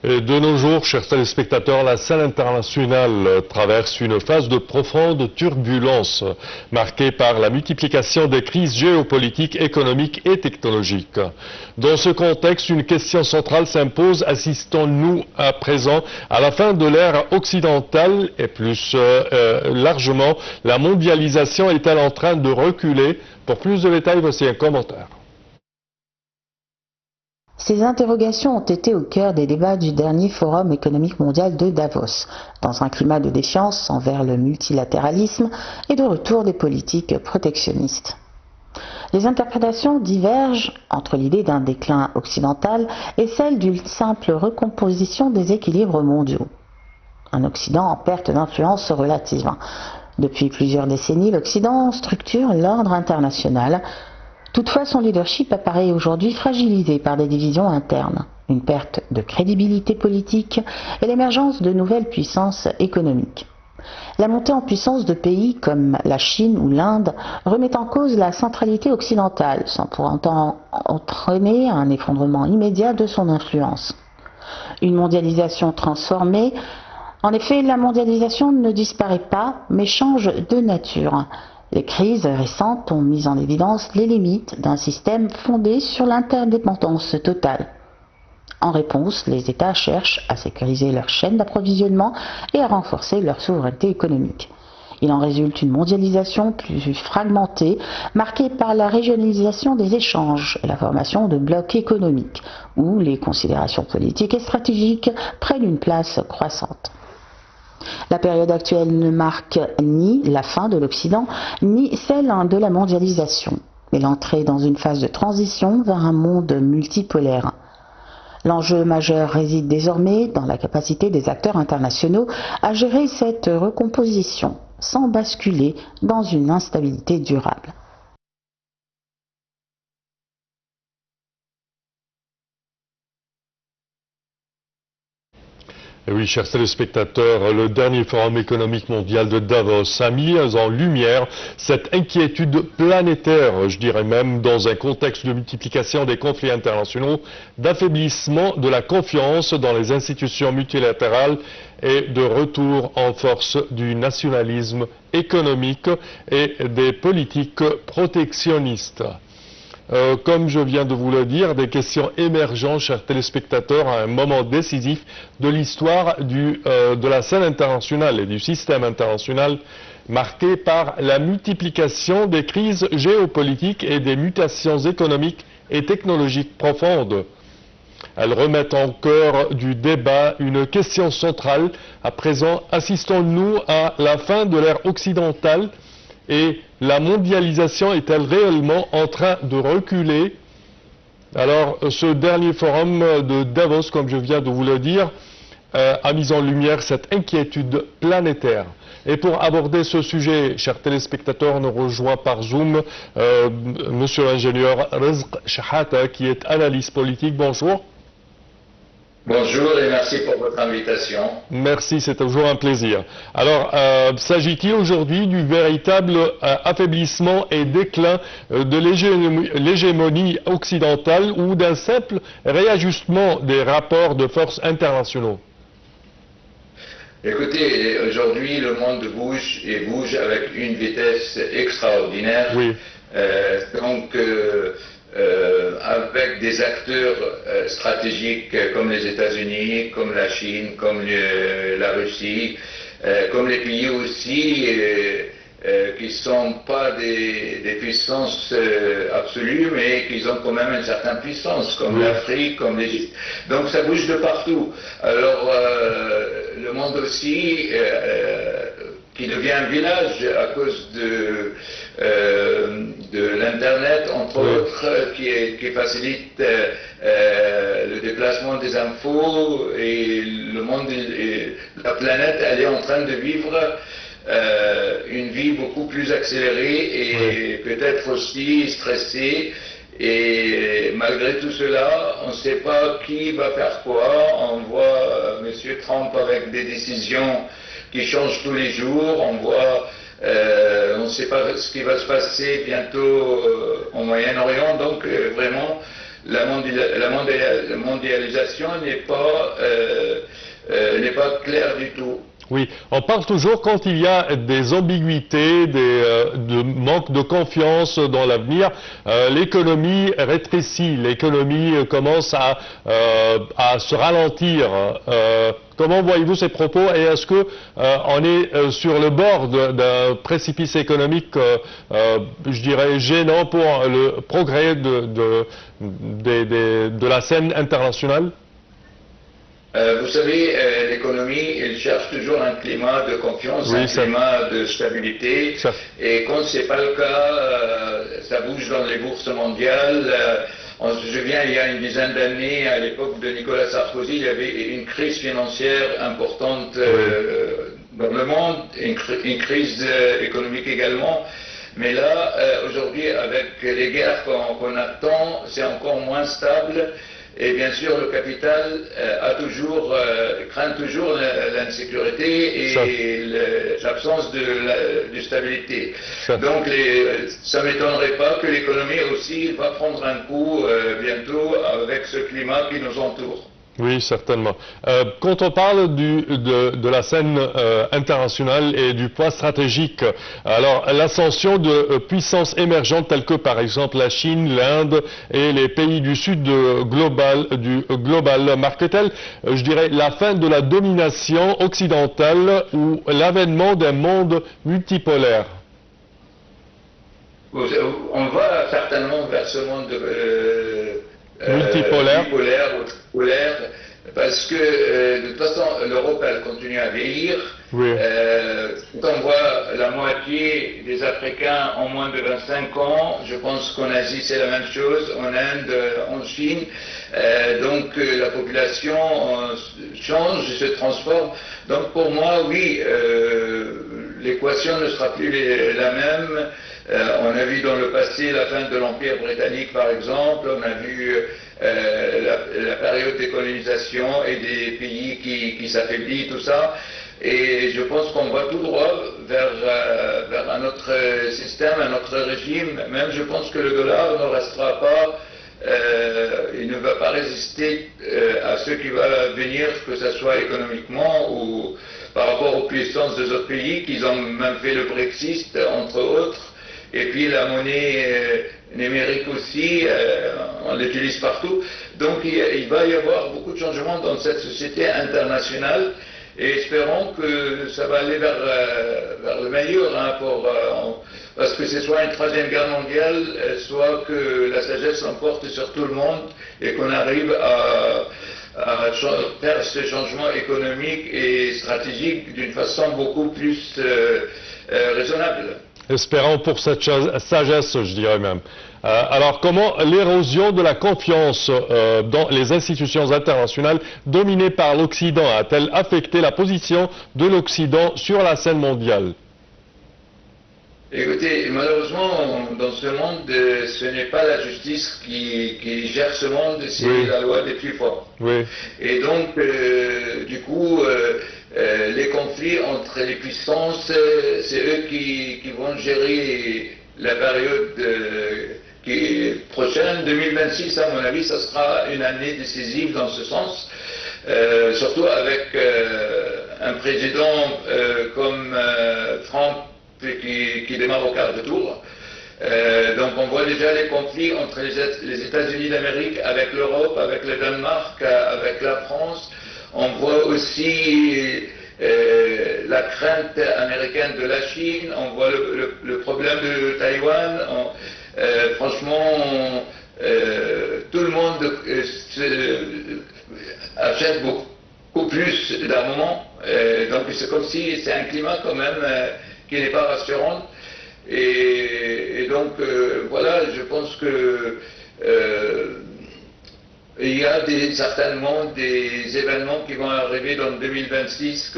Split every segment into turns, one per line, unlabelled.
Et de nos jours, chers téléspectateurs, la scène internationale traverse une phase de profonde turbulence, marquée par la multiplication des crises géopolitiques, économiques et technologiques. Dans ce contexte, une question centrale s'impose: assistons-nous à présent à la fin de l'ère occidentale et plus largement, la mondialisation est-elle en train de reculer? Pour plus de détails, voici un commentaire.
Ces interrogations ont été au cœur des débats du dernier Forum économique mondial de Davos, dans un climat de défiance envers le multilatéralisme et de retour des politiques protectionnistes. Les interprétations divergent entre l'idée d'un déclin occidental et celle d'une simple recomposition des équilibres mondiaux. Un Occident en perte d'influence relative. Depuis plusieurs décennies, l'Occident structure l'ordre international. Toutefois, son leadership apparaît aujourd'hui fragilisé par des divisions internes, une perte de crédibilité politique et l'émergence de nouvelles puissances économiques. La montée en puissance de pays comme la Chine ou l'Inde remet en cause la centralité occidentale, sans pour autant entraîner un effondrement immédiat de son influence. Une mondialisation transformée. En effet, la mondialisation ne disparaît pas, mais change de nature. Les crises récentes ont mis en évidence les limites d'un système fondé sur l'interdépendance totale. En réponse, les États cherchent à sécuriser leur chaîne d'approvisionnement et à renforcer leur souveraineté économique. Il en résulte une mondialisation plus fragmentée, marquée par la régionalisation des échanges et la formation de blocs économiques, où les considérations politiques et stratégiques prennent une place croissante. La période actuelle ne marque ni la fin de l'Occident, ni celle de la mondialisation, mais l'entrée dans une phase de transition vers un monde multipolaire. L'enjeu majeur réside désormais dans la capacité des acteurs internationaux à gérer cette recomposition, sans basculer dans une instabilité durable.
Et oui, chers téléspectateurs, le dernier Forum économique mondial de Davos a mis en lumière cette inquiétude planétaire, je dirais même, dans un contexte de multiplication des conflits internationaux, d'affaiblissement de la confiance dans les institutions multilatérales et de retour en force du nationalisme économique et des politiques protectionnistes. Comme je viens de vous le dire, des questions émergentes, chers téléspectateurs, à un moment décisif de l'histoire de la scène internationale et du système international, marqué par la multiplication des crises géopolitiques et des mutations économiques et technologiques profondes. Elles remettent en cœur du débat une question centrale. À présent, assistons-nous à la fin de l'ère occidentale? Et la mondialisation est-elle réellement en train de reculer? Alors, ce dernier forum de Davos, comme je viens de vous le dire, a mis en lumière cette inquiétude planétaire. Et pour aborder ce sujet, chers téléspectateurs, nous rejoint par Zoom monsieur l'ingénieur Rizq Shahata, qui est analyste politique. Bonjour.
Bonjour et merci pour votre invitation.
Merci, c'est toujours un plaisir. Alors, s'agit-il aujourd'hui du véritable affaiblissement et déclin de l'hégémonie occidentale ou d'un simple réajustement des rapports de force internationaux?
Écoutez, aujourd'hui le monde bouge et bouge avec une vitesse extraordinaire.
Oui.
Avec des acteurs stratégiques comme les États-Unis, comme la Chine, comme la Russie, comme les pays aussi qui ne sont pas des puissances absolues, mais qui ont quand même une certaine puissance, comme l'Afrique, comme l'Égypte. Donc ça bouge de partout. Alors le monde aussi, qui devient un village à cause de l'Internet, entre autres, qui facilite le déplacement des infos, et le monde, la planète, elle est en train de vivre une vie beaucoup plus accélérée et peut-être aussi stressée. Et malgré tout cela, on ne sait pas qui va faire quoi. On voit M. Trump avec des décisions qui changent tous les jours. On voit, on ne sait pas ce qui va se passer bientôt au Moyen-Orient. Donc vraiment, la mondialisation n'est pas claire du tout.
Oui, on parle toujours quand il y a des ambiguïtés, de manque de confiance dans l'avenir, l'économie rétrécit, l'économie commence à se ralentir. Comment voyez-vous ces propos et est-ce que on est sur le bord d'un précipice économique, je dirais, gênant pour le progrès de la scène internationale?
Vous savez, l'économie, elle cherche toujours un climat de confiance,
oui,
un climat de stabilité. Et quand ce n'est pas le cas, ça bouge dans les bourses mondiales. On se souvient, il y a une dizaine d'années, à l'époque de Nicolas Sarkozy, il y avait une crise financière importante dans le monde, une crise économique également. Mais là, aujourd'hui, avec les guerres qu'on attend, c'est encore moins stable. Et bien sûr, le capital craint toujours l'insécurité et l'absence de stabilité. Donc, ça ne m'étonnerait pas que l'économie aussi va prendre un coup bientôt avec ce climat qui nous entoure.
Oui, certainement. Quand on parle de la scène internationale et du poids stratégique, alors l'ascension de puissances émergentes telles que par exemple la Chine, l'Inde et les pays du sud du global marque-t-elle, je dirais, la fin de la domination occidentale ou l'avènement d'un monde multipolaire?
On va certainement vers ce monde
multipolaire,
parce que de toute façon l'Europe elle continue à vieillir.
Oui.
Quand on voit la moitié des Africains en moins de 25 ans, je pense qu'en Asie c'est la même chose, en Inde, en Chine, donc la population change, se transforme. Donc pour moi, oui, l'équation ne sera plus la même. On a vu dans le passé la fin de l'Empire britannique par exemple, on a vu la période des colonisations et des pays qui s'affaiblissent, tout ça. Et je pense qu'on va tout droit vers un autre système, un autre régime. Même je pense que le dollar ne restera pas, il ne va pas résister à ce qui va venir, que ce soit économiquement ou par rapport aux puissances des autres pays, qui ont même fait le Brexit, entre autres. Et puis la monnaie numérique aussi, on l'utilise partout. Donc il va y avoir beaucoup de changements dans cette société internationale et espérons que ça va aller vers le meilleur, parce que c'est soit une troisième guerre mondiale, soit que la sagesse l'emporte sur tout le monde et qu'on arrive à faire ce changement économique et stratégique d'une façon beaucoup plus raisonnable.
Espérons pour cette sagesse, je dirais même. Alors, comment l'érosion de la confiance dans les institutions internationales dominées par l'Occident a-t-elle affecté la position de l'Occident sur la scène mondiale?
Écoutez, malheureusement, dans ce monde, ce n'est pas la justice qui gère ce monde, c'est oui. La loi des plus forts.
Oui.
Et donc, du coup, les conflits entre les puissances, c'est eux qui vont gérer la période qui est prochaine. 2026, à mon avis, ça sera une année décisive dans ce sens, surtout avec un président comme Trump qui démarre au quart de tour. Donc on voit déjà les conflits entre les États-Unis d'Amérique avec l'Europe, avec le Danemark, avec la France. On voit aussi la crainte américaine de la Chine, on voit le problème de Taïwan. Franchement, tout le monde achète beaucoup plus d'armement. Donc c'est comme si c'est un climat quand même qui n'est pas rassurant. Et donc voilà, je pense que il y a certainement des événements qui vont arriver dans 2026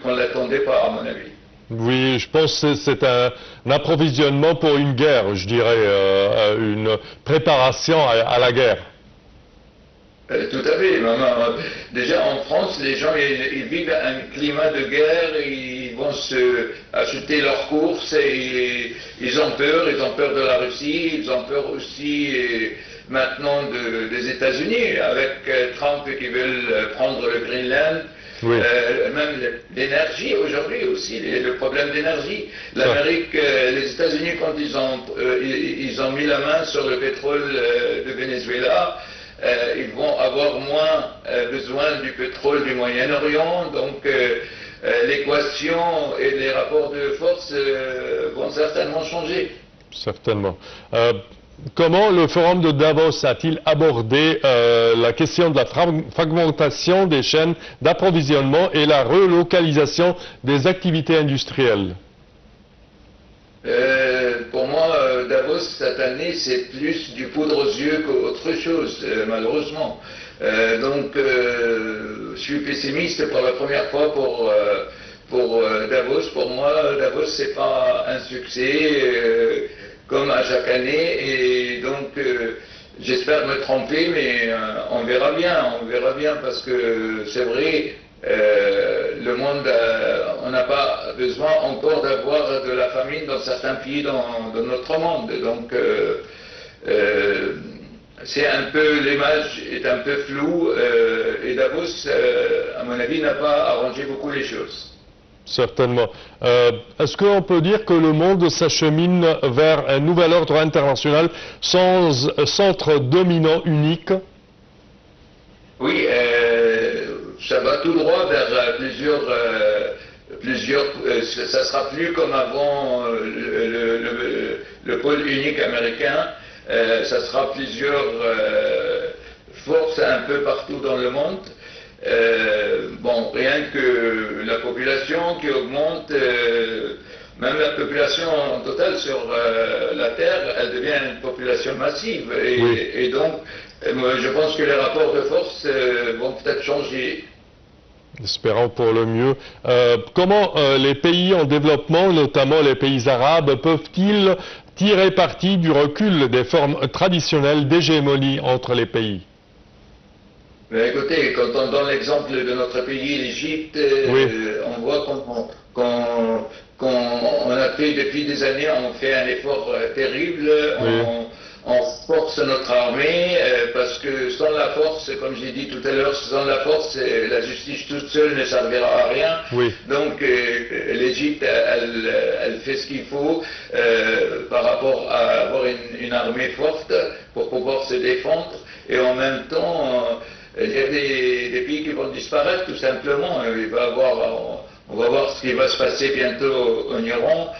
qu'on ne l'attendait pas, à mon avis.
Oui, je pense que c'est un approvisionnement pour une guerre, je dirais, une préparation à la guerre.
Tout à fait. Déjà en France, les gens ils vivent un climat de guerre, ils vont acheter leurs courses et ils ont peur de la Russie, ils ont peur aussi maintenant des États-Unis, avec Trump qui veut prendre le Greenland.
Oui.
Même l'énergie aujourd'hui aussi, le problème d'énergie. L'Amérique, les États-Unis, quand ils ont mis la main sur le pétrole de Venezuela, ils vont avoir moins besoin du pétrole du Moyen-Orient, donc l'équation et les rapports de force vont certainement changer.
Certainement. Comment le forum de Davos a-t-il abordé la question de la fragmentation des chaînes d'approvisionnement et la relocalisation des activités industrielles?
Pour moi, Davos, cette année, c'est plus du poudre aux yeux qu'autre chose, malheureusement. Donc, je suis pessimiste pour la première fois pour Davos. Pour moi, Davos, c'est pas un succès comme à chaque année. Et donc, j'espère me tromper, mais on verra bien, parce que c'est vrai. Le monde, on n'a pas besoin encore d'avoir de la famine dans certains pays dans notre monde. Donc, c'est un peu, l'image est un peu floue et Davos, à mon avis, n'a pas arrangé beaucoup les choses.
Certainement. Est-ce qu'on peut dire que le monde s'achemine vers un nouvel ordre international sans centre dominant unique?
Oui, ça va tout droit vers ça sera plus comme avant le pôle unique américain, ça sera plusieurs forces un peu partout dans le monde. Bon, rien que la population qui augmente, même la population totale sur la Terre, elle devient une population massive. Et donc, je pense que les rapports de force vont peut-être changer.
Espérons pour le mieux. Comment les pays en développement, notamment les pays arabes, peuvent-ils tirer parti du recul des formes traditionnelles d'hégémonie entre les pays?
Mais écoutez, quand on donne l'exemple de notre pays, l'Égypte, on voit qu'on a fait depuis des années, on fait un effort terrible, on force notre armée, parce que sans la force, comme j'ai dit tout à l'heure, sans la force, la justice toute seule ne servira à rien. Donc l'Égypte, elle fait ce qu'il faut par rapport à avoir une armée forte pour pouvoir se défendre, et en même temps, il y a des pays qui vont disparaître tout simplement. On va voir ce qui va se passer bientôt en Iran.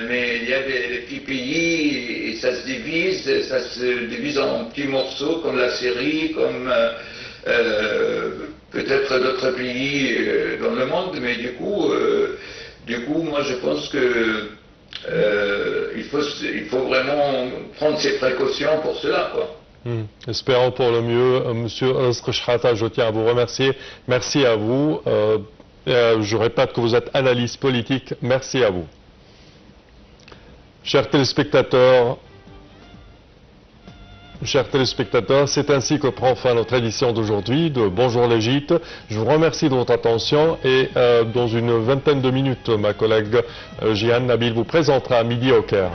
Mais il y a des petits pays et ça se divise en petits morceaux comme la Syrie, comme peut-être d'autres pays dans le monde. Mais du coup, moi je pense que il faut vraiment prendre ses précautions pour cela, quoi.
Espérons pour le mieux. Monsieur Rizk Chehata, je tiens à vous remercier. Merci à vous. Je répète que vous êtes analyste politique. Merci à vous. Chers téléspectateurs, c'est ainsi que prend fin notre édition d'aujourd'hui de Bonjour l'Égypte. Je vous remercie de votre attention et dans une vingtaine de minutes, ma collègue Jihan Nabil vous présentera à midi au Caire.